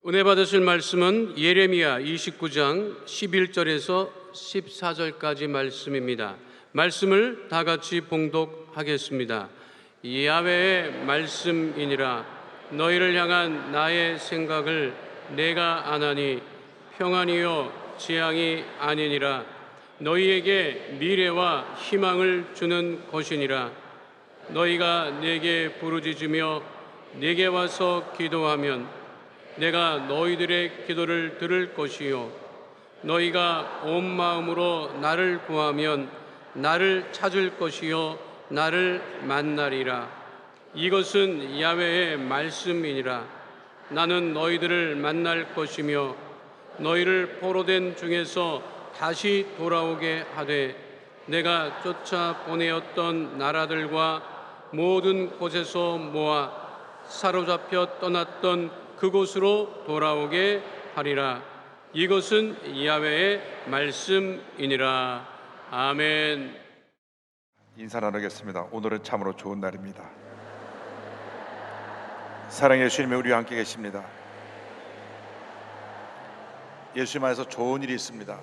은혜 받으실 말씀은 예레미야 29장 11절에서 14절까지 말씀입니다. 말씀을 다 같이 봉독하겠습니다. 야훼의 말씀이니라. 너희를 향한 나의 생각을 내가 아나니 평안이요 재앙이 아니니라. 너희에게 미래와 희망을 주는 것이니라. 너희가 내게 부르짖으며 내게 와서 기도하면 내가 너희들의 기도를 들을 것이요 너희가 온 마음으로 나를 구하면 나를 찾을 것이요 나를 만나리라. 이것은 야훼의 말씀이니라. 나는 너희들을 만날 것이며 너희를 포로된 중에서 다시 돌아오게 하되 내가 쫓아 보내었던 나라들과 모든 곳에서 모아 사로잡혀 떠났던 그곳으로 돌아오게 하리라. 이것은 야훼의 말씀이니라. 아멘. 인사 나누겠습니다. 오늘은 참으로 좋은 날입니다. 사랑의 예수님이 우리와 함께 계십니다. 예수님 안에서 좋은 일이 있습니다.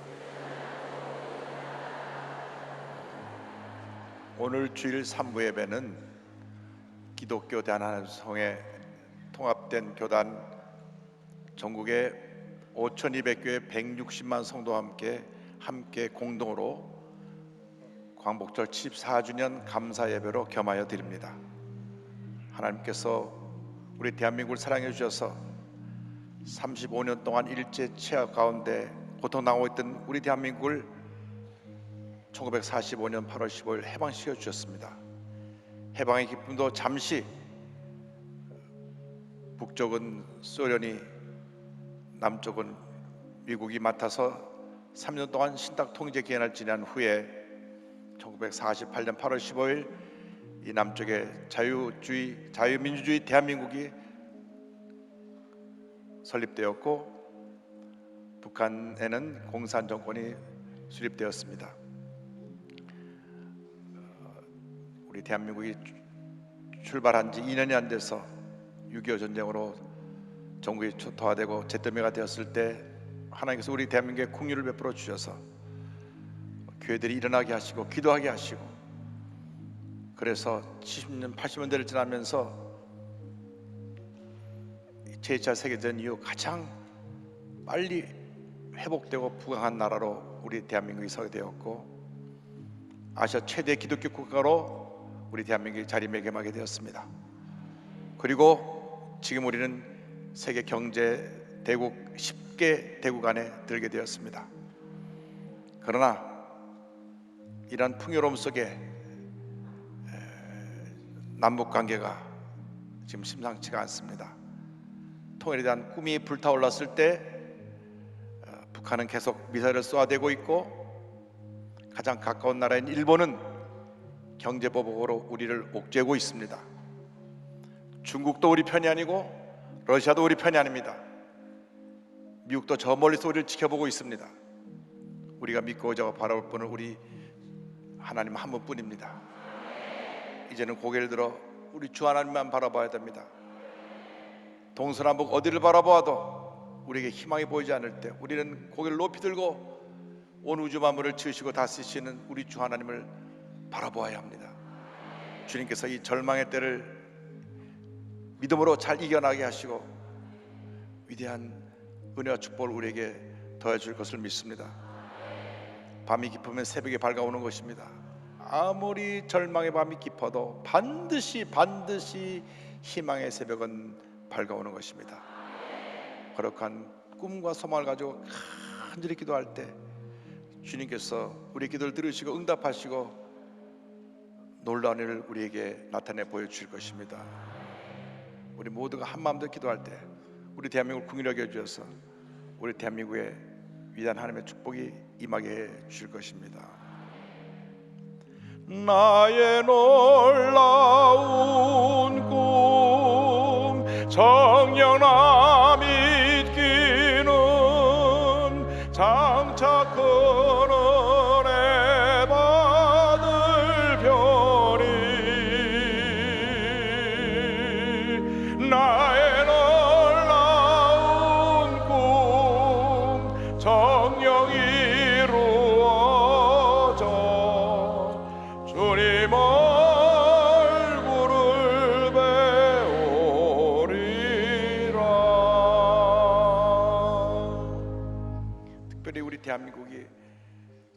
오늘 주일 3부 예배는 기독교 대한하나님성의 통합된 교단 전국의 5,200교회 160만 성도와 함께 공동으로 광복절 74주년 감사 예배로 겸하여 드립니다. 하나님께서 우리 대한민국을 사랑해 주셔서 35년 동안 일제 체화 가운데 고통당하고 있던 우리 대한민국을 1945년 8월 15일 해방시켜 주셨습니다. 해방의 기쁨도 잠시 북쪽은 소련이, 남쪽은 미국이 맡아서 3년 동안 신탁 통제 기간을 지난 후에 1948년 8월 15일 이 남쪽의 자유민주주의 대한민국이 설립되었고 북한에는 공산 정권이 수립되었습니다. 우리 대한민국이 출발한 지 2년이 안 돼서 6.25 전쟁으로 전국이 초토화되고 잿더미가 되었을 때 하나님께서 우리 대한민국에 긍휼을 베풀어 주셔서 교회들이 일어나게 하시고 기도하게 하시고, 그래서 70년 80년대를 지나면서 제2차 세계대전 이후 가장 빨리 회복되고 부강한 나라로 우리 대한민국이 서게 되었고, 아시아 최대 기독교 국가로 우리 대한민국이 자리매김하게 되었습니다. 그리고 지금 우리는 세계 경제 대국 10개 대국 안에 들게 되었습니다. 그러나 이런 풍요로움 속에 남북 관계가 지금 심상치가 않습니다. 통일에 대한 꿈이 불타올랐을 때 북한은 계속 미사일을 쏘아대고 있고, 가장 가까운 나라인 일본은 경제보복으로 우리를 옥죄고 있습니다. 중국도 우리 편이 아니고 러시아도 우리 편이 아닙니다. 미국도 저 멀리서 우리를 지켜보고 있습니다. 우리가 믿고 의지하고 바라볼 분은 우리 하나님 한 분뿐입니다. 이제는 고개를 들어 우리 주 하나님만 바라봐야 됩니다. 동서남북 어디를 바라보아도 우리에게 희망이 보이지 않을 때 우리는 고개를 높이 들고 온 우주 만물을 지으시고 다스리시는 우리 주 하나님을 바라보아야 합니다. 주님께서 이 절망의 때를 믿음으로 잘 이겨나게 하시고 위대한 은혜와 축복을 우리에게 더해줄 것을 믿습니다. 밤이 깊으면 새벽이 밝아오는 것입니다. 아무리 절망의 밤이 깊어도 반드시 희망의 새벽은 밝아오는 것입니다. 거룩한 꿈과 소망을 가지고 간절히 기도할 때 주님께서 우리 기도를 들으시고 응답하시고 놀라운 일을 우리에게 나타내 보여주실 것입니다. 우리 모두가 한마음으로 기도할 때 우리 대한민국을 긍휼하게 해주셔서 우리 대한민국에 위대한 하나님의 축복이 임하게 해 주실 것입니다. 나의 놀라운 꿈 정령함 있기는 장차 큰 은혜 받을 별이 나의 놀라운 주님 얼굴을 배우리라. 특별히 우리 대한민국이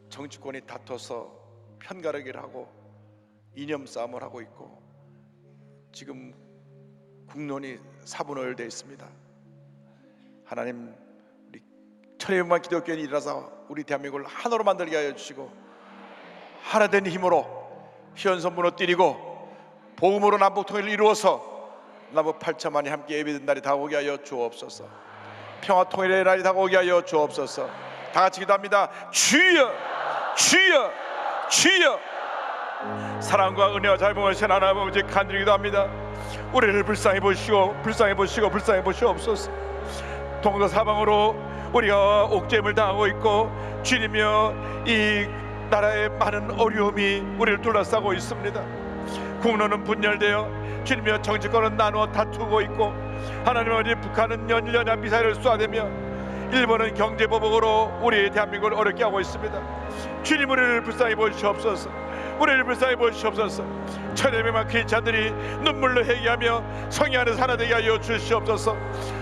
정치권이 다퉈서 편가르기를 하고 이념 싸움을 하고 있고 지금 국론이 사분오열되어 있습니다. 하나님, 우리 천여명만 기독교인이 일어나서 우리 대한민국을 하나로 만들게 하여 주시고 하나된 힘으로 현선 무너뜨리고 복음으로 남북통일을 이루어서 남북 8천만이 함께 예배된 날이 다가오게 하여 주옵소서. 평화통일의 날이 다가오게 하여 주옵소서. 다 같이 기도합니다. 주여, 주여, 주여. 사랑과 은혜와 자비하신 하나님 아버지 간절히 기도합니다. 우리를 불쌍히 보시고 불쌍히 보시고 불쌍히 보시옵소서. 동서사방으로 우리가 옥죄임을 당하고 있고 주님이여 이 나라의 많은 어려움이 우리를 둘러싸고 있습니다. 국론은 분열되어 주님이여 정치권은 나누어 다투고 있고 하나님 아버지 북한은 연일연이한 미사일을 쏘아대며 일본은 경제보복으로 우리 대한민국을 어렵게 하고 있습니다. 주님 우리를 불쌍히 보시옵소서. 우리를 불쌍히 보시옵소서. 천여명만 크리스찬들이 눈물로 회개하며 성령 안에서 하나 되게 하여 주시옵소서.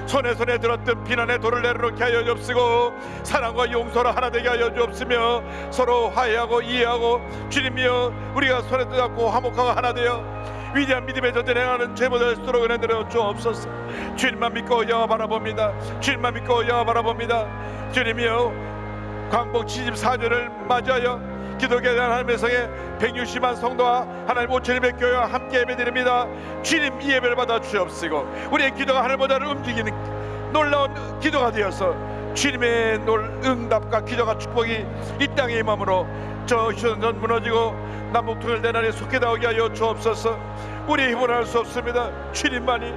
손에 들었던 비난의 돌을 내려놓게 하여 주옵시고 사랑과 용서로 하나 되게 하여 주옵시며 서로 화해하고 이해하고 주님이여 우리가 손에 잡고 화목하고 하나 되어 위대한 믿음의 전쟁에 행하는 죄보다일수록 은혜 내려 주옵소서. 주님만 믿고 여호와 바라봅니다. 주님만 믿고 여호와 바라봅니다. 주님이여 광복 74주를 맞이하여 기독교에 대한 하나님의 성에 160만 성도와 하나님 5,200 교회와 함께 예배드립니다. 주님 이 예배를 받아 주옵시고 우리의 기도가 하늘보다를 움직이는 놀라운 기도가 되어서 주님의 응답과 기도가 축복이 이 땅에 임함으로 저 휴전선 무너지고 남북통일된 날에 속히 나오게 하여 주옵소서. 우리의 힘으로 할 수 없습니다. 주님만이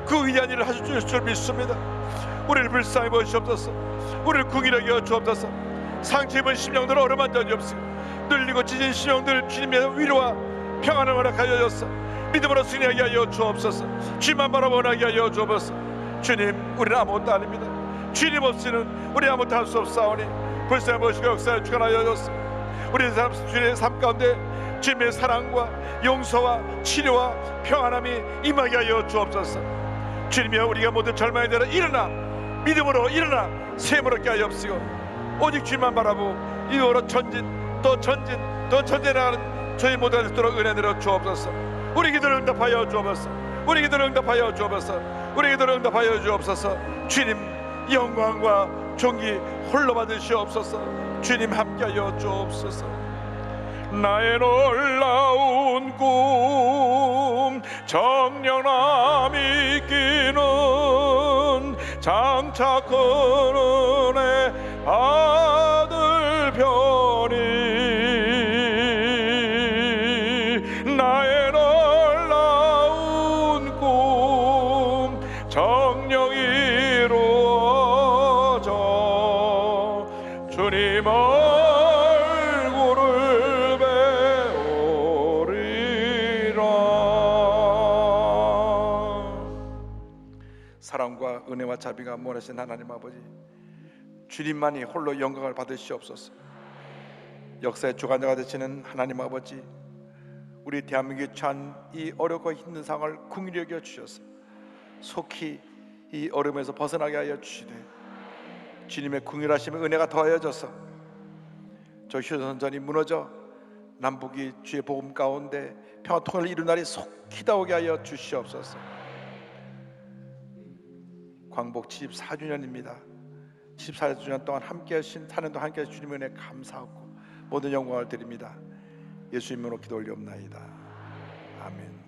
그 위대한 일을 하실 줄 믿습니다. 우리를 불쌍히 보시옵소서. 우리를 궁일하게 하여 주옵소서. 상처 입은 심령들 어루만져 주옵시고 눌리고 찢은 심령들 주님의 위로와 평안을 허락하여 주옵소서. 믿음으로 승리하게 하여 주옵소서. 주님만 바라보게 하여 주옵소서. 주님 우리는 아무것도 아닙니다. 주님 없이는 우리 아무것도 할 수 없사오니 불쌍히 보시고 역사에 주관하여 주옵소서. 우리 주님의 삶 가운데 주님의 사랑과 용서와 치료와 평안함이 임하게 하여 주옵소서. 주님이여 우리가 모두 절망에 대하여 일어나 믿음으로 일어나 샘으로 얻게 하여 주옵시고 오직 주님만 바라보고 이후로 전진 또 전진하는 저희 모두가 되도록 은혜 내려 주옵소서. 우리 기도를 응답하여 주옵소서. 우리 기도를 응답하여 주옵소서. 우리 기도를 응답하여 주옵소서. 주님 영광과 존귀 홀로 받으시옵소서. 주님 함께하여 주옵소서. 나의 놀라운 꿈 정령함이 끼는 장차 큰 은혜 받을 편이 나의 놀라운 꿈 정령 이루어져 주님 얼굴을 배우리라. 사랑과 은혜와 자비가 모래신 하나님 아버지 주님만이 홀로 영광을 받으시옵소서. 역사의 주관자가 되시는 하나님 아버지 우리 대한민국에 처한 이 어렵고 힘든 상황을 긍휼히 여겨 주셔서 속히 이 어려움에서 벗어나게 하여 주시되 주님의 긍휼하심의 은혜가 더하여져서 저 휴전선이 무너져 남북이 주의 복음 가운데 평화통일을 이룬 날이 속히 다오게 하여 주시옵소서. 광복 74주년입니다 74주년 동안 함께 하신 4년 동안 함께 하신 주님의 은혜 감사하고 모든 영광을 드립니다. 예수님으로 기도 올리옵나이다. 아멘.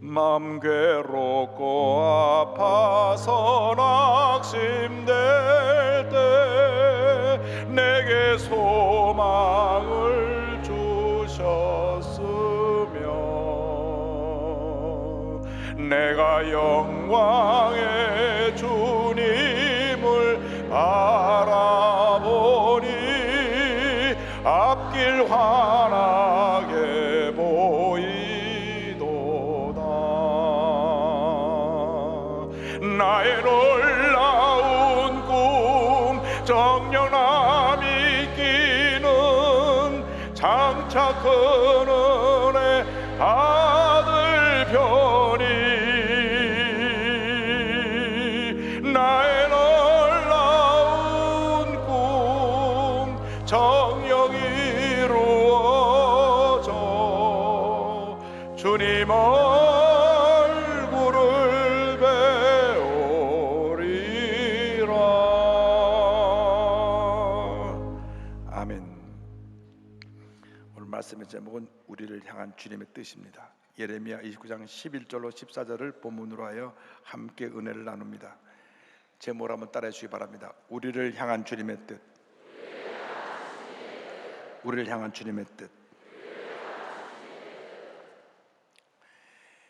마음 괴롭고 아파서 낙심될 때 내게 소망을 주셨으며 내가 영광의 주님을 바라보니 앞길 환하게 보이도다. 나의 놀라운 꿈 정령함이 끼는 장차 큰 은혜 받을 편이 나의 놀라운 꿈 정녕 이루어져 주님 얼굴을 배우리라. 아멘. 오늘 말씀의 제목은 우리를 향한 주님의 뜻입니다. 예레미야 29장 11절로 14절을 본문으로 하여 함께 은혜를 나눕니다. 제목을 한번 따라해 주시기 바랍니다. 우리를 향한 주님의 뜻. 우리를 향한 주님의 뜻.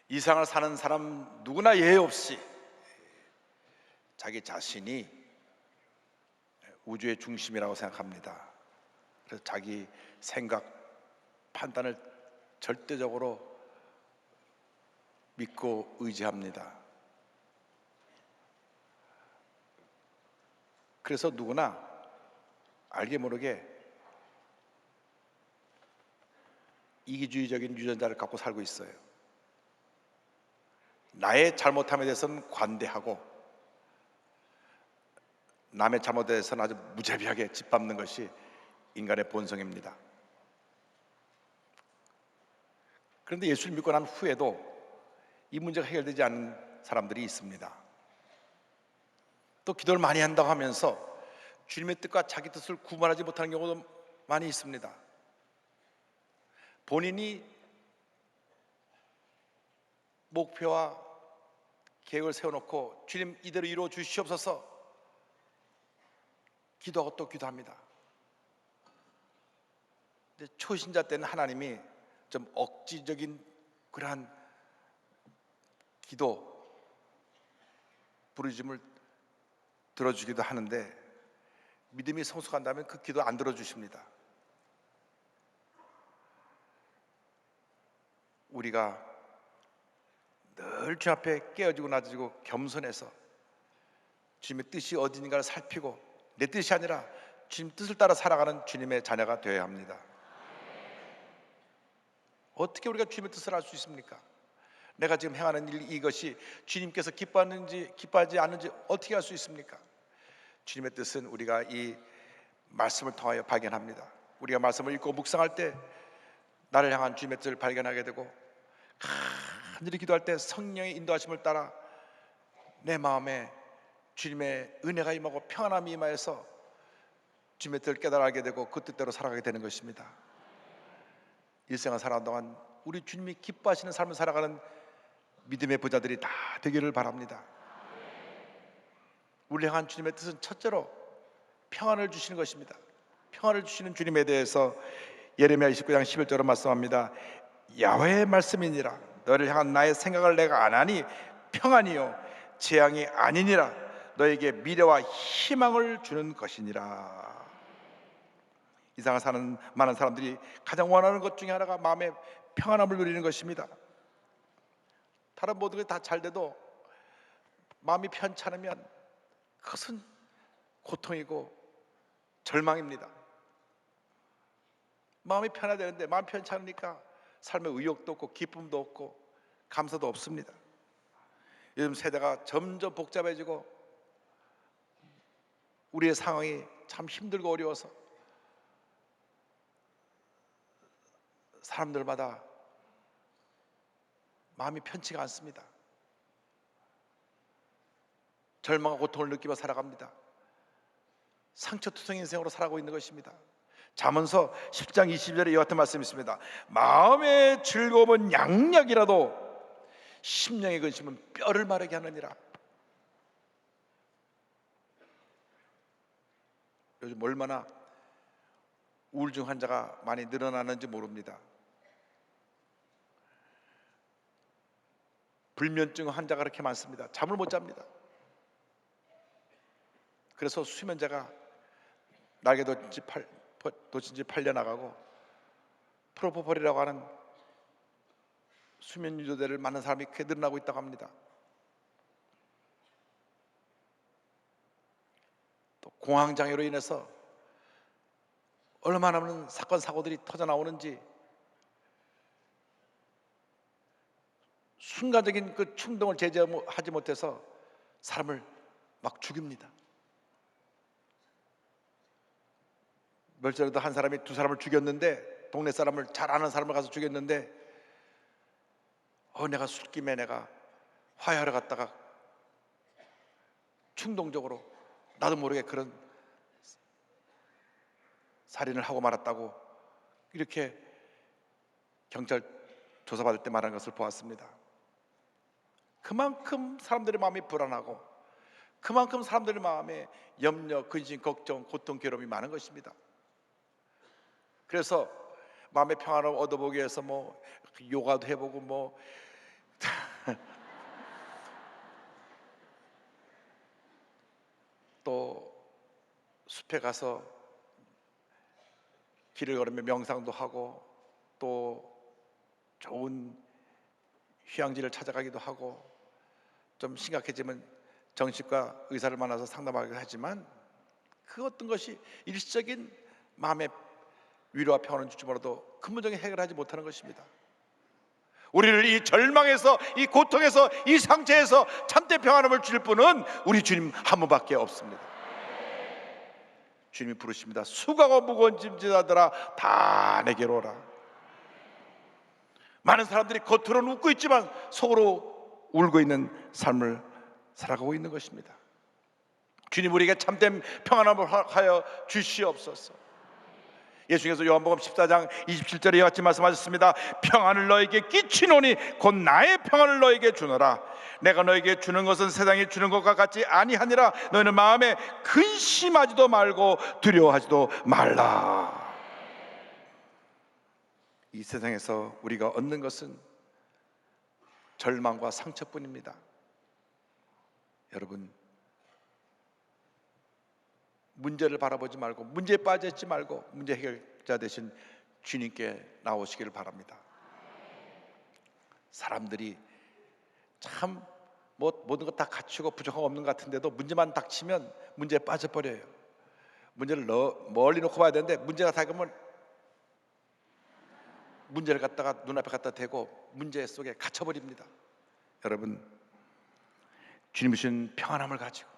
이 세상을 사는 사람 누구나 예외 없이 자기 자신이 우주의 중심이라고 생각합니다. 그래서 자기 생각, 판단을 절대적으로 믿고 의지합니다. 그래서 누구나 알게 모르게 이기주의적인 유전자를 갖고 살고 있어요. 나의 잘못함에 대해서는 관대하고 남의 잘못에 대해서는 아주 무자비하게 짓밟는 것이 인간의 본성입니다. 그런데 예수를 믿고 난 후에도 이 문제가 해결되지 않은 사람들이 있습니다. 또 기도를 많이 한다고 하면서 주님의 뜻과 자기 뜻을 구분하지 못하는 경우도 많이 있습니다. 본인이 목표와 계획을 세워놓고 주님 이대로 이루어 주시옵소서 기도하고 또 기도합니다. 근데 초신자 때는 하나님이 좀 억지적인 그러한 기도 부르짖음을 들어주기도 하는데 믿음이 성숙한다면 그 기도 안 들어주십니다. 우리가 늘 주 앞에 깨어지고 낮아지고 겸손해서 주님의 뜻이 어디인가를 살피고 내 뜻이 아니라 주님 뜻을 따라 살아가는 주님의 자녀가 되어야 합니다. 어떻게 우리가 주님의 뜻을 알 수 있습니까? 내가 지금 행하는 일 이것이 주님께서 기뻐하는지 기뻐하지 않는지 어떻게 알 수 있습니까? 주님의 뜻은 우리가 이 말씀을 통하여 발견합니다. 우리가 말씀을 읽고 묵상할 때 나를 향한 주님의 뜻을 발견하게 되고 간절히 기도할 때 성령의 인도하심을 따라 내 마음에 주님의 은혜가 임하고 평안함이 임하여서 주님의 뜻을 깨달아 알게 되고 그 뜻대로 살아가게 되는 것입니다. 일생을 살아가는 동안 우리 주님이 기뻐하시는 삶을 살아가는 믿음의 부자들이 다 되기를 바랍니다. 우리를 향한 주님의 뜻은 첫째로 평안을 주시는 것입니다. 평안을 주시는 주님에 대해서 예레미야 29장 11절로 말씀합니다. 야훼의 말씀이니라. 너를 향한 나의 생각을 내가 아나니 평안이요 재앙이 아니니라. 너에게 미래와 희망을 주는 것이니라. 이 세상을 사는 많은 사람들이 가장 원하는 것 중에 하나가 마음의 평안함을 누리는 것입니다. 다른 모든 것이 다 잘 돼도 마음이 편찮으면 그것은 고통이고 절망입니다. 마음이 편해야 되는데 마음이 편찮으니까 삶에 의욕도 없고 기쁨도 없고 감사도 없습니다. 요즘 세대가 점점 복잡해지고 우리의 상황이 참 힘들고 어려워서 사람들마다 마음이 편치가 않습니다. 절망과 고통을 느끼며 살아갑니다. 상처투성 인생으로 살아가고 있는 것입니다. 잠언서 10장 20절에 이와 같은 말씀이 있습니다. 마음의 즐거움은 양약이라도 심령의 근심은 뼈를 마르게 하느니라. 요즘 얼마나 우울증 환자가 많이 늘어나는지 모릅니다. 불면증 환자가 그렇게 많습니다. 잠을 못 잡니다. 그래서 수면제가 날개 돋친지 팔려나가고 프로포폴이라고 하는 수면 유도제를 많은 사람이 크게 늘어나고 있다고 합니다. 또 공황장애로 인해서 얼마나 많은 사건 사고들이 터져 나오는지, 순간적인 그 충동을 제재하지 못해서 사람을 막 죽입니다. 며칠 전에도 한 사람이 두 사람을 죽였는데, 동네 사람을 잘 아는 사람을 가서 죽였는데, 내가 술김에 내가 화해하러 갔다가 충동적으로 나도 모르게 그런 살인을 하고 말았다고 이렇게 경찰 조사받을 때 말한 것을 보았습니다. 그만큼 사람들의 마음이 불안하고, 그만큼 사람들의 마음에 염려, 근심, 걱정, 고통, 괴로움이 많은 것입니다. 그래서 마음의 평안을 얻어보기 위해서 요가도 해보고 또 숲에 가서 길을 걸으며 명상도 하고, 또 좋은 휴양지를 찾아가기도 하고, 좀 심각해지면 정신과 의사를 만나서 상담하기도 하지만, 그 어떤 것이 일시적인 마음의 위로와 평안을 줄지 몰라도 근본적인 해결하지 못하는 것입니다. 우리를 이 절망에서, 이 고통에서, 이 상처에서 참된 평안함을 줄 분은 우리 주님 한 분밖에 없습니다. 주님이 부르십니다. 수고하고 무거운 짐지자들아 다 내게로 오라. 많은 사람들이 겉으로는 웃고 있지만 속으로 울고 있는 삶을 살아가고 있는 것입니다. 주님 우리에게 참된 평안함을 하여 주시옵소서. 예수님께서 요한복음 14장 27절에 이와 같이 말씀하셨습니다. 평안을 너에게 끼치노니 곧 나의 평안을 너에게 주노라. 내가 너에게 주는 것은 세상이 주는 것과 같지 아니하니라. 너희는 마음에 근심하지도 말고 두려워하지도 말라. 이 세상에서 우리가 얻는 것은 절망과 상처뿐입니다. 여러분, 문제를 바라보지 말고, 문제에 빠져있지 말고 문제 해결자 되신 주님께 나오시기를 바랍니다. 사람들이 참 모든 것 다 갖추고 부족한 거 없는 것 같은데도 문제만 닥치면 문제에 빠져버려요. 문제를 멀리 놓고 봐야 되는데, 문제가 다가오면 문제를 갖다가 눈앞에 갖다 대고 문제 속에 갇혀버립니다. 여러분, 주님 주신 평안함을 가지고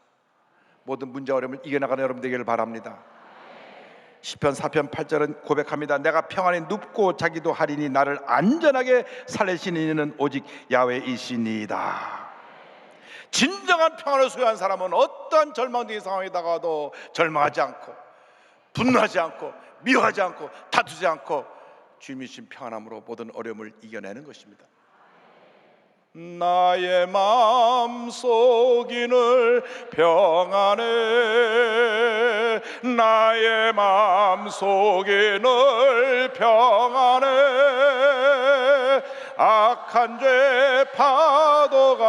모든 문제와 어려움을 이겨나가는 여러분 되기를 바랍니다. 시편 4편 8절은 고백합니다. 내가 평안히 눕고 자기도 하리니 나를 안전하게 살리시는 이는 오직 야훼이시니이다. 진정한 평안을 소유한 사람은 어떠한 절망적인 상황에 다가와도 절망하지 않고, 분노하지 않고, 미워하지 않고, 다투지 않고 주님이 주신 평안함으로 모든 어려움을 이겨내는 것입니다. 나의 마음속이 늘 평안해. 나의 마음속이 늘 평안해. 악한 죄 파도가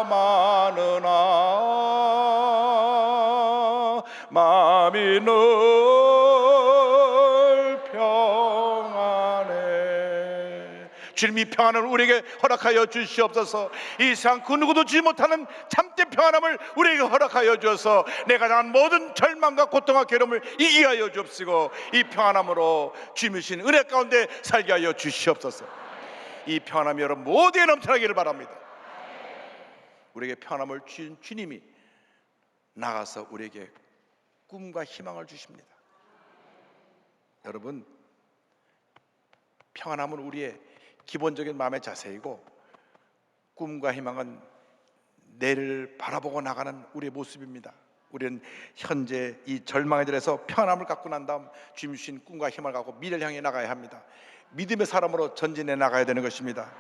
많으나 마음이 늘 평안해. 주님이 평안을 우리에게 허락하여 주시옵소서. 이 세상 그 누구도 주지 못하는 참된 평안함을 우리에게 허락하여 주어서 내가 당한 모든 절망과 고통과 괴로움을 이기게 하여 주옵시고, 이 평안함으로 주님이 주신 은혜 가운데 살게 하여 주시옵소서. 이 평안함이 여러분 모두에 넘쳐나기를 바랍니다. 우리에게 평안함을 주신 주님이 나가서 우리에게 꿈과 희망을 주십니다. 여러분, 평안함은 우리의 기본적인 마음의 자세이고, 꿈과 희망은 내일을 바라보고 나가는 우리의 모습입니다. 우리는 현재 이 절망에 대해서 평안함을 갖고 난 다음 주님 주신 꿈과 희망을 갖고 미래를 향해 나가야 합니다. 믿음의 사람으로 전진해 나가야 되는 것입니다.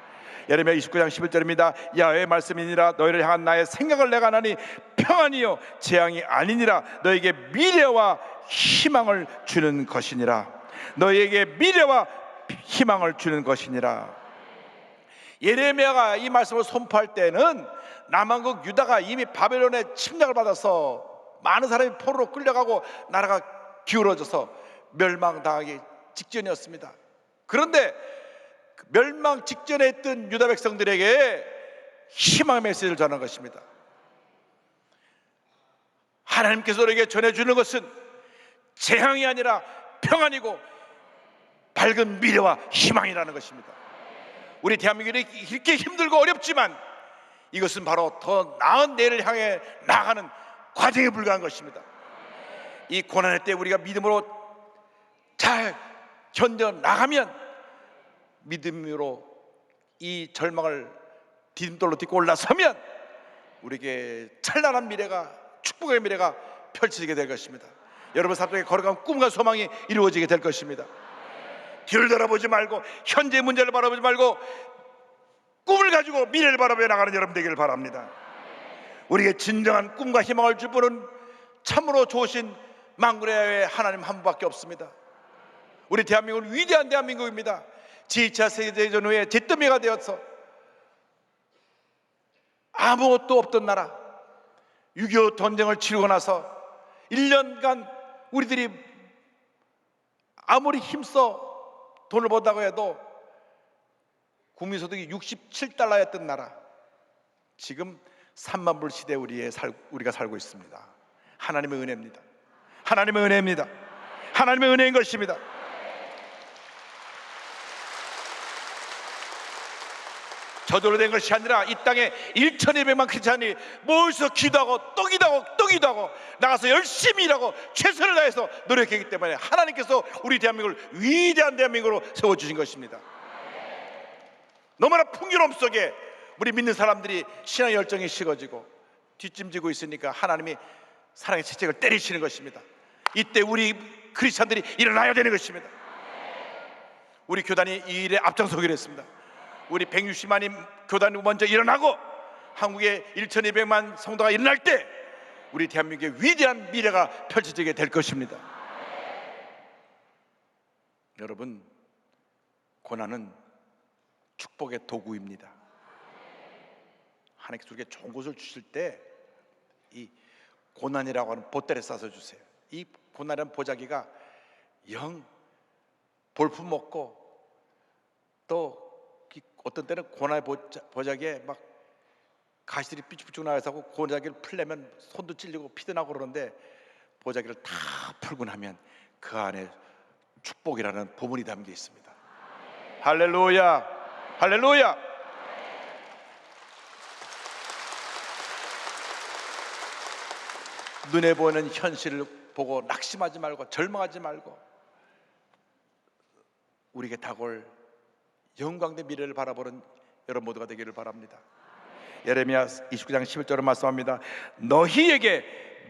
예레미야 29장 11절입니다. 야훼의 말씀이니라. 너희를 향한 나의 생각을 내가 하나니 평안이요 재앙이 아니니라. 너에게 미래와 희망을 주는 것이니라. 너에게 미래와 희망을 주는 것이니라. 예레미야가 이 말씀을 선포할 때는 남왕국 유다가 이미 바벨론의 침략을 받아서 많은 사람이 포로로 끌려가고 나라가 기울어져서 멸망당하기 직전이었습니다. 그런데 멸망 직전에 있던 유다 백성들에게 희망의 메시지를 전하는 것입니다. 하나님께서 우리에게 전해주는 것은 재앙이 아니라 평안이고 밝은 미래와 희망이라는 것입니다. 우리 대한민국이 이렇게 힘들고 어렵지만 이것은 바로 더 나은 내일을 향해 나아가는 과정에 불과한 것입니다. 이 고난의 때 우리가 믿음으로 잘 견뎌 나가면 믿음으로 이 절망을 디딤돌로 딛고 올라서면 우리에게 찬란한 미래가, 축복의 미래가 펼쳐지게 될 것입니다. 여러분 삶 속에 걸어가는 꿈과 소망이 이루어지게 될 것입니다. 뒤를 돌아보지 말고 현재 문제를 바라보지 말고 꿈을 가지고 미래를 바라보며 나가는 여러분 되기를 바랍니다. 우리에게 진정한 꿈과 희망을 줄 분은 참으로 좋으신 만군의 하나님 한 분밖에 없습니다. 우리 대한민국은 위대한 대한민국입니다. 제2차 세계대전 후에 잿더미가 되어서 아무것도 없던 나라, 6.25 전쟁을 치르고 나서 1년간 우리들이 아무리 힘써 돈을 번다고 해도 국민소득이 67달러였던 나라, 지금 3만 불 시대에 우리가 살고 있습니다. 하나님의 은혜입니다. 하나님의 은혜입니다. 하나님의 은혜인 것입니다. 저절로 된 것이 아니라 이 땅에 1,200만 크리스찬이 모여서 기도하고 또 기도하고 또 기도하고 나가서 열심히 일하고 최선을 다해서 노력했기 때문에 하나님께서 우리 대한민국을 위대한 대한민국으로 세워주신 것입니다. 너무나 풍요로움 속에 우리 믿는 사람들이 신앙의 열정이 식어지고 뒷짐지고 있으니까 하나님이 사랑의 채찍을 때리시는 것입니다. 이때 우리 크리스찬들이 일어나야 되는 것입니다. 우리 교단이 이 일에 앞장서기로 했습니다. 우리 160만인 교단이 먼저 일어나고 한국의 1,200만 성도가 일어날 때 우리 대한민국의 위대한 미래가 펼쳐지게 될 것입니다. 여러분, 고난은 축복의 도구입니다. 하나님께서 우리에게 좋은 것을 주실 때 이 고난이라고 하는 보따리에 싸서 주세요. 이 고난이라는 보자기가 영 볼품 없고 또 어떤 때는 고난의 보자기에 막 가시들이 삐죽삐죽 나와서 고자기를 풀려면 손도 찔리고 피도 나고 그러는데 보자기를 다 풀고 나면 그 안에 축복이라는 보물이 담겨 있습니다. 할렐루야, 할렐루야. 눈에 보이는 현실을 보고 낙심하지 말고 절망하지 말고 우리에게 다가올 영광된 미래를 바라보는 여러분 모두가 되기를 바랍니다. 예레미야 29장 11절을 말씀합니다. 너희에게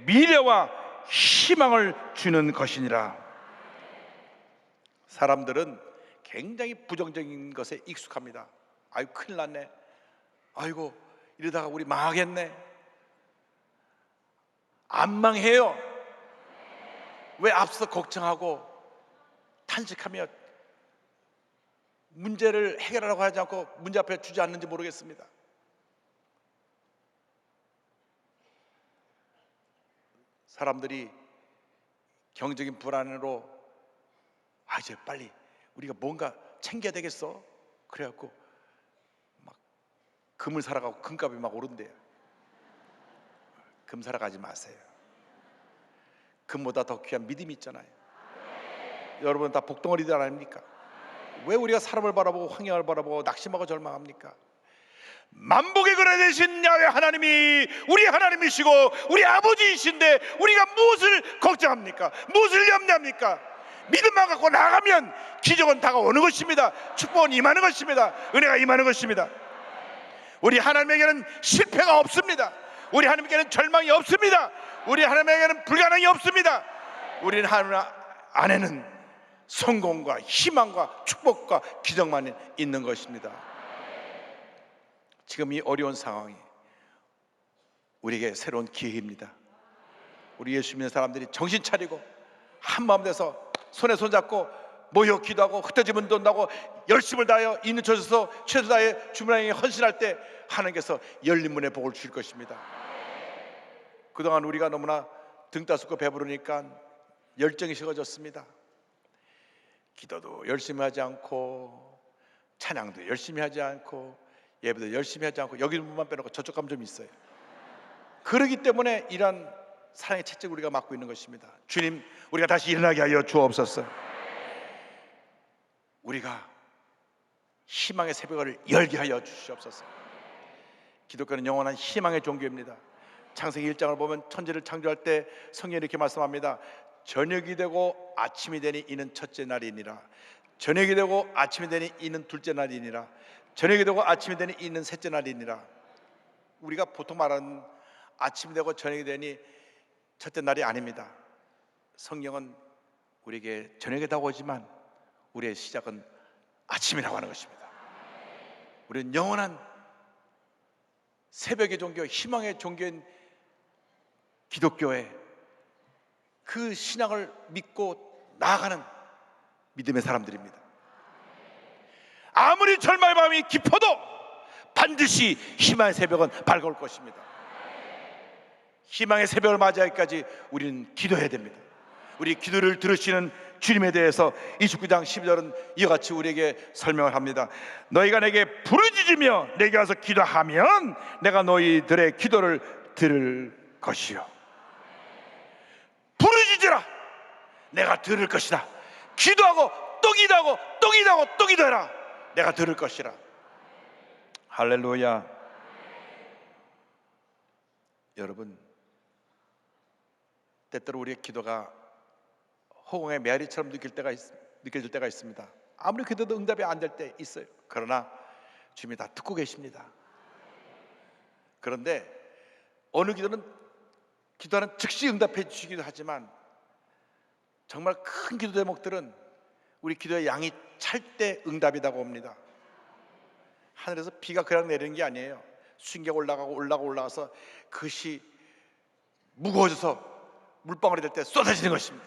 미래와 희망을 주는 것이니라. 사람들은 굉장히 부정적인 것에 익숙합니다. 아이고 큰일 났네, 아이고 이러다가 우리 망하겠네. 안 망해요. 왜 앞서 걱정하고 탄식하며 문제를 해결하라고 하지 않고 문제 앞에 주지 않는지 모르겠습니다. 사람들이 경제적인 불안으로 이제 빨리 우리가 뭔가 챙겨야 되겠어. 그래갖고 막 금을 사러 가고 금값이 막 오른대요. 금 사러 가지 마세요. 금보다 더 귀한 믿음이 있잖아요. 여러분 다 복덩어리들 아닙니까? 왜 우리가 사람을 바라보고 환경을 바라보고 낙심하고 절망합니까? 만복의 근원 되신 야훼 하나님이 우리 하나님이시고 우리 아버지이신데 우리가 무엇을 걱정합니까? 무엇을 염려합니까? 믿음만 갖고 나가면 기적은 다가오는 것입니다. 축복은 임하는 것입니다. 은혜가 임하는 것입니다. 우리 하나님에게는 실패가 없습니다. 우리 하나님께는 절망이 없습니다. 우리 하나님에게는 불가능이 없습니다. 우리는 하나님 안에는 성공과 희망과 축복과 기적만 있는 것입니다. 지금 이 어려운 상황이 우리에게 새로운 기회입니다. 우리 예수 믿는 사람들이 정신 차리고 한마음 돼서 손에 손잡고 모여 기도하고 흩어지면 돈다고 열심을 다하여 있는 처소에서 최선을 다해 주문에 헌신할 때 하나님께서 열린 문의 복을 주실 것입니다. 그동안 우리가 너무나 등 따숩고 배부르니까 열정이 식어졌습니다. 기도도 열심히 하지 않고 찬양도 열심히 하지 않고 예배도 열심히 하지 않고 여기 분만 빼놓고 저쪽 가면 좀 있어요. 그러기 때문에 이런 사랑의 채찍을 우리가 맡고 있는 것입니다. 주님, 우리가 다시 일어나게 하여 주옵소서. 우리가 희망의 새벽을 열게 하여 주시옵소서. 기독교는 영원한 희망의 종교입니다. 창세기 1장을 보면 천지를 창조할 때 성경이 이렇게 말씀합니다. 저녁이 되고 아침이 되니 이는 첫째 날이니라. 저녁이 되고 아침이 되니 이는 둘째 날이니라. 저녁이 되고 아침이 되니 이는 셋째 날이니라. 우리가 보통 말하는 아침이 되고 저녁이 되니 첫째 날이 아닙니다. 성경은 우리에게 저녁에 다가오지만 우리의 시작은 아침이라고 하는 것입니다. 우리는 영원한 새벽의 종교, 희망의 종교인 기독교의 그 신앙을 믿고 나아가는 믿음의 사람들입니다. 아무리 절망의 밤이 깊어도 반드시 희망의 새벽은 밝아올 것입니다. 희망의 새벽을 맞이하기까지 우리는 기도해야 됩니다. 우리 기도를 들으시는 주님에 대해서 29장 12절은 이와 같이 우리에게 설명을 합니다. 너희가 내게 부르짖으며 내게 와서 기도하면 내가 너희들의 기도를 들을 것이요. 부르짖으라, 내가 들을 것이다. 기도하고 또 기도하고 또 기도하고 또 기도해라, 내가 들을 것이라. 할렐루야. 여러분, 때때로 우리의 기도가 허공의 메아리처럼 느껴질 때가 있습니다. 아무리 기도도 응답이 안 될 때 있어요. 그러나 주님이 다 듣고 계십니다. 그런데 어느 기도하는 즉시 응답해 주시기도 하지만 정말 큰 기도 제목들은 우리 기도의 양이 찰 때 응답이라고 옵니다. 하늘에서 비가 그냥 내리는 게 아니에요. 숭기가 올라가서 그것이 무거워져서 물방울이 될 때 쏟아지는 것입니다.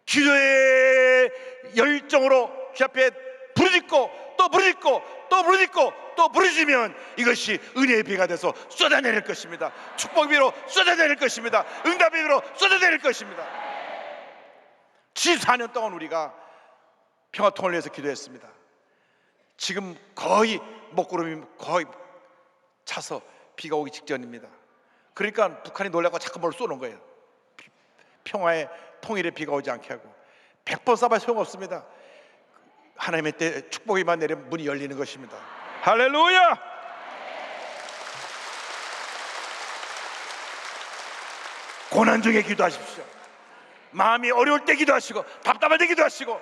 기도의 열정으로 주 앞에 부르짖고 또 부르짖고 또 부르짖고 또 부르짖으면 이것이 은혜의 비가 돼서 쏟아내릴 것입니다. 축복의 비로 쏟아내릴 것입니다. 응답의 비로 쏟아내릴 것입니다. 74년 동안 우리가 평화통일을 위해서 기도했습니다. 지금 거의 먹구름이 거의 차서 비가 오기 직전입니다. 그러니까 북한이 놀라고 자꾸 뭘 쏘는 거예요. 평화의 통일의 비가 오지 않게 하고 100번 쏴봐 소용없습니다. 하나님의 때 축복이만 내리면 문이 열리는 것입니다. 할렐루야. 고난 중에 기도하십시오. 마음이 어려울 때 기도하시고 답답할 때 기도하시고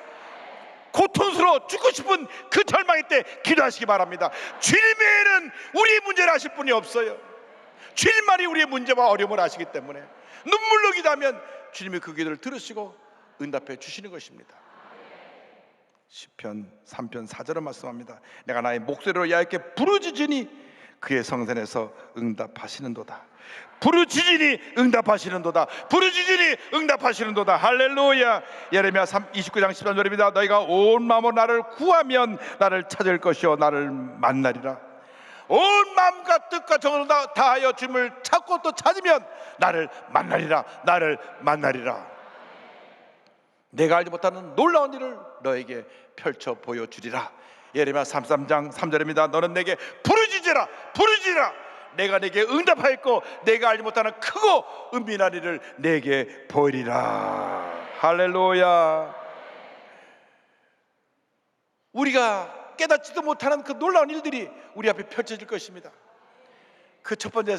고통스러워 죽고 싶은 그 절망의 때 기도하시기 바랍니다. 주님 외에는 우리의 문제를 아실 분이 없어요. 주님만이 우리의 문제와 어려움을 아시기 때문에 눈물로 기도하면 주님이 그 기도를 들으시고 응답해 주시는 것입니다. 시편 3편 4절을 말씀합니다. 내가 나의 목소리로 야훼께 부르짖으니 그의 성전에서 응답하시는도다. 부르짖으니 응답하시는도다. 부르짖으니 응답하시는도다. 할렐루야. 예레미야 29장 13절입니다. 너희가 온 마음으로 나를 구하면 나를 찾을 것이요 나를 만나리라. 온 마음과 뜻과 정으로 다하여 주님을 찾고 또 찾으면 나를 만나리라. 나를 만나리라. 내가 알지 못하는 놀라운 일을 너에게 펼쳐 보여주리라. 예레미야 33장 3절입니다. 너는 내게 부르짖으라 부르짖으라. 내가 내게 응답하였고 내가 알지 못하는 크고 은밀한 일을 내게 보이리라. 할렐루야. 우리가 깨닫지도 못하는 그 놀라운 일들이 우리 앞에 펼쳐질 것입니다. 그 첫 번째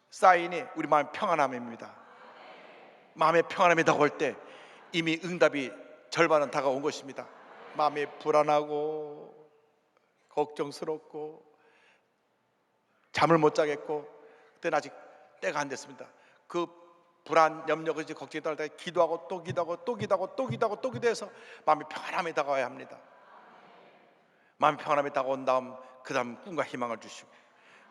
사인이 우리 마음의 평안함입니다. 마음의 평안함이 다가올 때 이미 응답이 절반은 다가온 것입니다. 마음이 불안하고 걱정스럽고 잠을 못 자겠고 그때는 아직 때가 안 됐습니다. 그 불안, 염려, 걱정이 따를 때 기도하고 또 기도하고 또 기도하고 또 기도하고 또 기도해서 마음이 평안함이 다가와야 합니다. 마음이 평안함이 다가온 다음 그 다음 꿈과 희망을 주시고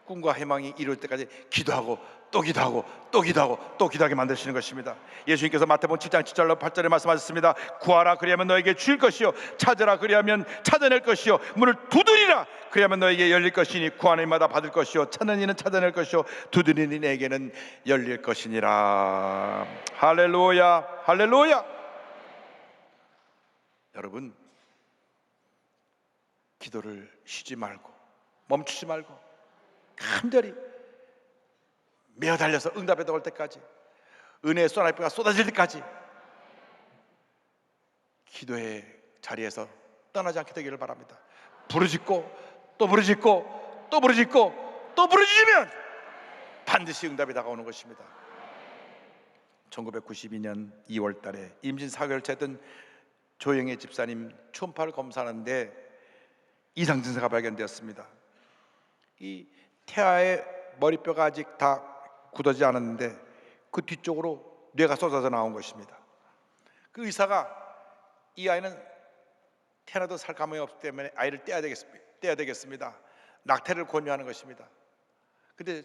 꿈과 희망이 이룰 때까지 기도하고 또 기도하고 또 기도하고 또 기도하게 만드시는 것입니다. 예수님께서 마태복음 7장 7절로 8절에 말씀하셨습니다. 구하라 그리하면 너에게 주실 것이요 찾으라 그리하면 찾아낼 것이요 문을 두드리라 그리하면 너에게 열릴 것이니 구하는 이마다 받을 것이요 찾는 이는 찾아낼 것이요 두드리는 이에게는 열릴 것이니라. 할렐루야. 할렐루야. 여러분, 기도를 쉬지 말고 멈추지 말고 간절히 메어 달려서 응답에 들어올 때까지, 은혜의 쏘나이프가 쏟아질 때까지 기도의 자리에서 떠나지 않게 되기를 바랍니다. 부르짖고 또 부르짖고 또 부르짖고 또 부르짖으면 반드시 응답이 다가오는 것입니다. 1992년 2월 달에 임신 4개월째 된 조영애 집사님 초음파를 검사하는데 이상 증세가 발견되었습니다. 이 태아의 머리뼈가 아직 다 굳어지지 않았는데 그 뒤쪽으로 뇌가 쏟아져 나온 것입니다. 그 의사가 이 아이는 태어나도 살 가망이 없기 때문에 아이를 떼야 되겠습니다. 낙태를 권유하는 것입니다. 근데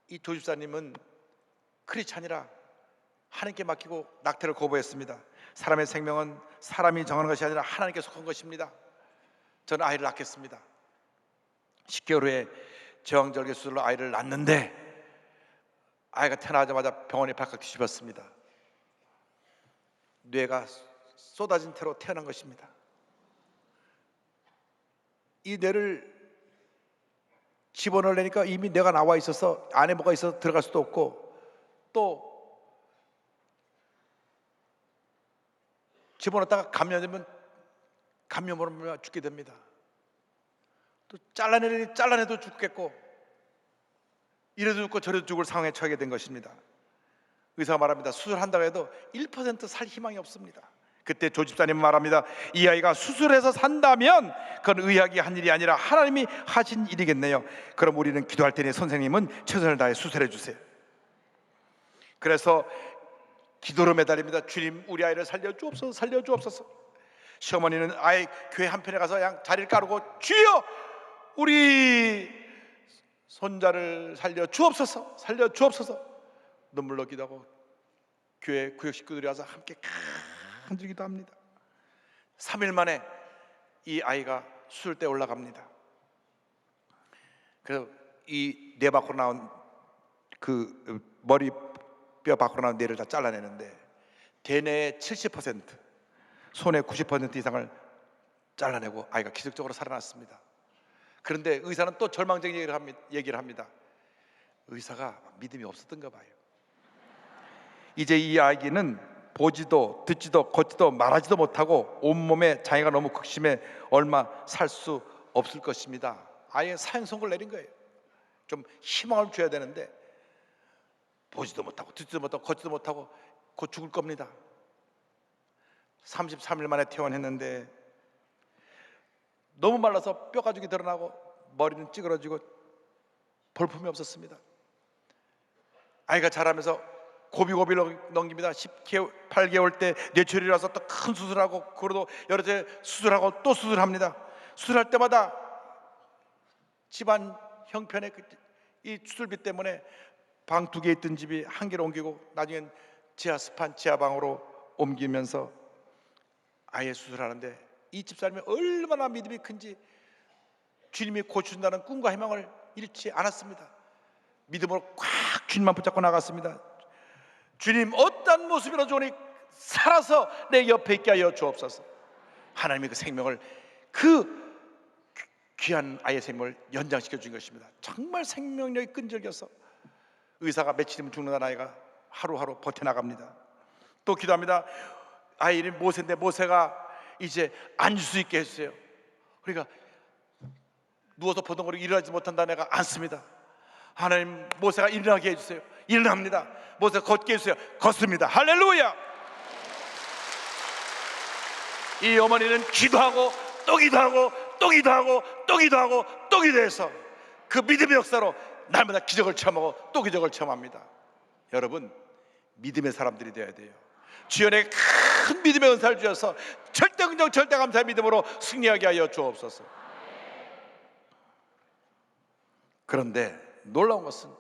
이 조집사님은 크리스찬이라 하나님께 맡기고 낙태를 거부했습니다. 사람의 생명은 사람이 정하는 것이 아니라 하나님께 속한 것입니다. 저는 아이를 낳겠습니다. 10개월 후에 제왕절개 수술로 아이를 낳는데 아이가 태어나자마자 병원에 발칵 뒤집었습니다. 뇌가 쏟아진 채로 태어난 것입니다. 이 뇌를 집어넣으려니까 이미 뇌가 나와 있어서 안에 뭐가 있어서 들어갈 수도 없고, 또 집어넣다가 감염되면 감염으로 죽게 됩니다. 또 잘라내려니 잘라내도 죽겠고, 이래도 죽고 저래도 죽을 상황에 처하게 된 것입니다. 의사가 말합니다. 수술한다고 해도 1% 살 희망이 없습니다. 그때 조집사님은 말합니다. 이 아이가 수술해서 산다면 그건 의학이 한 일이 아니라 하나님이 하신 일이겠네요. 그럼 우리는 기도할 테니 선생님은 최선을 다해 수술해 주세요. 그래서 기도로 매달립니다. 주님, 우리 아이를 살려주옵소서, 살려주옵소서. 시어머니는 아이 교회 한편에 가서 그냥 자리를 까르고, 주여 우리 손자를 살려주옵소서, 살려주옵소서. 눈물로 기도하고 교회 구역 식구들이 와서 함께 흔들기도 합니다. 3일 만에 이 아이가 수술대에 올라갑니다. 그래서 이 뇌 밖으로 나온 그 머리뼈 밖으로 나온 뇌를 다 잘라내는데 대뇌의 70%, 손의 90% 이상을 잘라내고 아이가 기적적으로 살아났습니다. 그런데 의사는 또 절망적인 얘기를 합니다. 의사가 믿음이 없었던가 봐요. 이제 이 아기는 보지도 듣지도 걷지도 말하지도 못하고 온몸에 장애가 너무 극심해 얼마 살 수 없을 것입니다. 아예 사형 선고를 내린 거예요. 좀 희망을 줘야 되는데 보지도 못하고 듣지도 못하고 걷지도 못하고 곧 죽을 겁니다. 33일 만에 퇴원했는데 너무 말라서 뼈 가죽이 드러나고 머리는 찌그러지고 볼품이 없었습니다. 아이가 자라면서 고비고비를 넘깁니다. 8개월 때 뇌출혈이라서 또 큰 수술하고, 그러도 여러 차 수술하고 또 수술합니다. 수술할 때마다 집안 형편의 이 수술비 때문에 방 2개 있던 집이 1개로 옮기고 나중엔 지하 스판 지하방으로 옮기면서 아예 수술하는데 이 집사람이 얼마나 믿음이 큰지 주님이 고쳐준다는 꿈과 희망을 잃지 않았습니다. 믿음으로 꽉 주님만 붙잡고 나갔습니다. 주님, 어떤 모습이라 좋으니 살아서 내 옆에 있게 하여 주옵소서. 하나님이 그 생명을, 그 귀한 아이의 생명을 연장시켜 준 것입니다. 정말 생명력이 끈질겨서 의사가 며칠이면 죽는다는 아이가 하루하루 버텨나갑니다. 또 기도합니다. 아이 이름이 모세인데 모세가 이제 앉을 수 있게 해주세요. 그러니까 누워서 보동거리고 일어나지 못한다는 애가 앉습니다. 하나님, 모세가 일어나게 해주세요. 일어납니다. 모세가 걷게 해주세요. 걷습니다. 할렐루야. 이 어머니는 기도하고 또 기도하고 또 기도하고 또 기도하고 또 기도해서 그 믿음의 역사로 날마다 기적을 체험하고 또 기적을 체험합니다. 여러분, 믿음의 사람들이 되어야 돼요. 주연의 큰 믿음의 은사를 주셔서 절대 긍정 절대 감사의 믿음으로 승리하게 하여 주옵소서. 그런데 놀라운 것은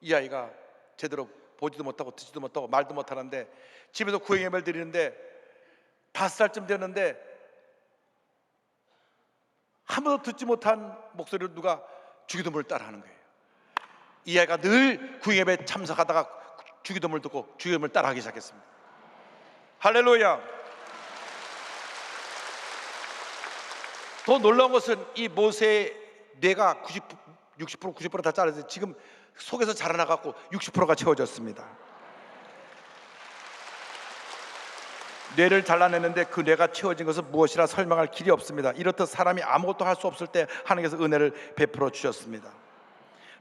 이 아이가 제대로 보지도 못하고 듣지도 못하고 말도 못하는데 집에서 구행 예배를 드리는데 5살쯤 됐는데 한 번도 듣지 못한 목소리로 누가 주기도문을 따라하는 거예요. 이 아이가 늘 구행 예배에 참석하다가 주기도문을 듣고 주기도문을 따라하기 시작했습니다. 할렐루야. 더 놀라운 것은 이 모세의 뇌가 60% 다 잘라서 지금 속에서 자라나갖고 60%가 채워졌습니다. 뇌를 잘라내는데 그 뇌가 채워진 것은 무엇이라 설명할 길이 없습니다. 이렇듯 사람이 아무것도 할 수 없을 때 하나님께서 은혜를 베풀어 주셨습니다.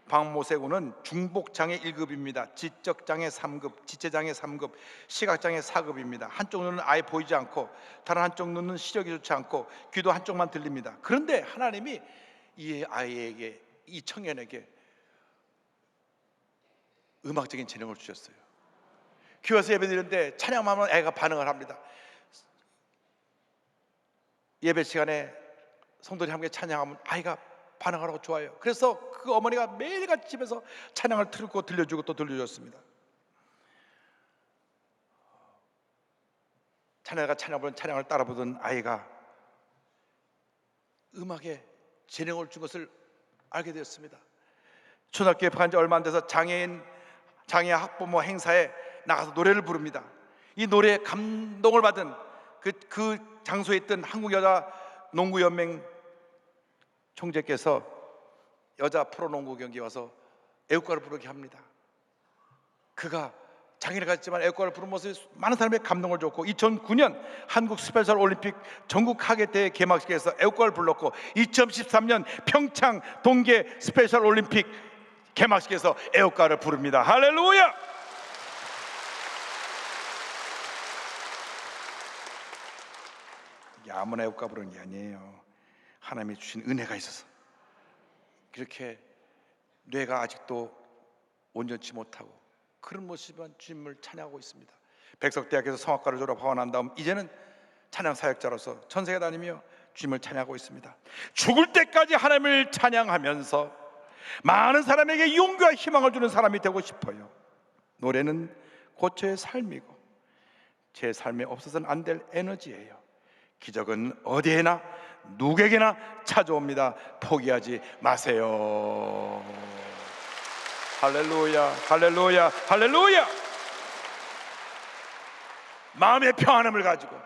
박모세군은 중복장애 1급입니다. 지적장애 3급, 지체장애 3급, 시각장애 4급입니다. 한쪽 눈은 아예 보이지 않고 다른 한쪽 눈은 시력이 좋지 않고 귀도 한쪽만 들립니다. 그런데 하나님이 이 아이에게, 이 청년에게 음악적인 재능을 주셨어요. 교회에서 예배드리는데 찬양하면 애가 반응을 합니다. 예배 시간에 성도들이 함께 찬양하면 아이가 반응을 하고 좋아요. 그래서 그 어머니가 매일같이 집에서 찬양을 틀고 들려주고 또 들려줬습니다. 찬양가 찬양 부르는 찬양을 따라 부르던 아이가 음악에 재능을 준 것을 알게 되었습니다. 초등학교에 입학한 지 얼마 안 돼서 장애 학부모 행사에 나가서 노래를 부릅니다. 이 노래에 감동을 받은 그 장소에 있던 한국여자농구연맹 총재께서 여자 프로농구 경기 와서 애국가를 부르게 합니다. 그가 장애를 가졌지만 애국가를 부른 모습이 많은 사람에게 감동을 줬고 2009년 한국 스페셜 올림픽 전국 하계대회 개막식에서 애국가를 불렀고 2013년 평창 동계 스페셜 올림픽 개막식에서 애국가를 부릅니다. 할렐루야! 아무나 애국가 부르는 게 아니에요. 하나님이 주신 은혜가 있어서 그렇게 뇌가 아직도 온전치 못하고 그런 모습만 주님을 찬양하고 있습니다. 백석대학에서 성악가를 졸업하고 난 다음 이제는 찬양 사역자로서 전 세계 다니며 주님을 찬양하고 있습니다. 죽을 때까지 하나님을 찬양하면서 많은 사람에게 용기와 희망을 주는 사람이 되고 싶어요. 노래는 고초의 삶이고 제 삶에 없어서는 안 될 에너지예요. 기적은 어디에나 누구에게나 찾아옵니다. 포기하지 마세요. 할렐루야, 할렐루야, 할렐루야. 마음의 평안함을 가지고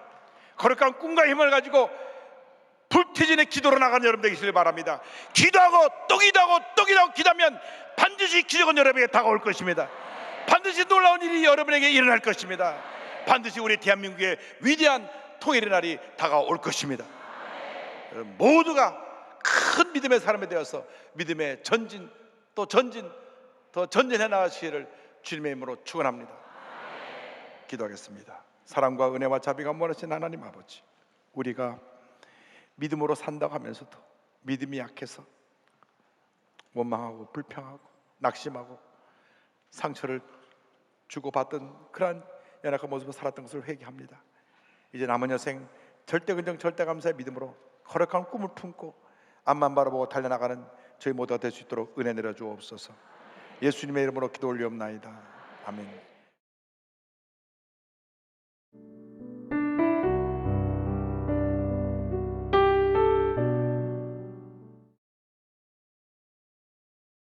거룩한 꿈과 힘을 가지고 불태진의 기도로 나가는 여러분 되시길 바랍니다. 기도하고 또 기도하고 또 기도하고 기도하면 반드시 기적은 여러분에게 다가올 것입니다. 반드시 놀라운 일이 여러분에게 일어날 것입니다. 반드시 우리 대한민국의 위대한 통일의 날이 다가올 것입니다. 모두가 큰 믿음의 사람이 되어서 믿음의 전진 또 전진 더 전진해 나가시기를 주님의 이름으로 축원합니다. 기도하겠습니다. 사랑과 은혜와 자비가 원하신 하나님 아버지, 우리가 믿음으로 산다고 하면서도 믿음이 약해서 원망하고 불평하고 낙심하고 상처를 주고받던 그러한 연약한 모습으로 살았던 것을 회개합니다. 이제 남은 여생 절대 긍정 절대 감사의 믿음으로 거룩한 꿈을 품고 앞만 바라보고 달려나가는 저희 모두가 될 수 있도록 은혜 내려 주옵소서. 예수님의 이름으로 기도 올리옵나이다. 아멘.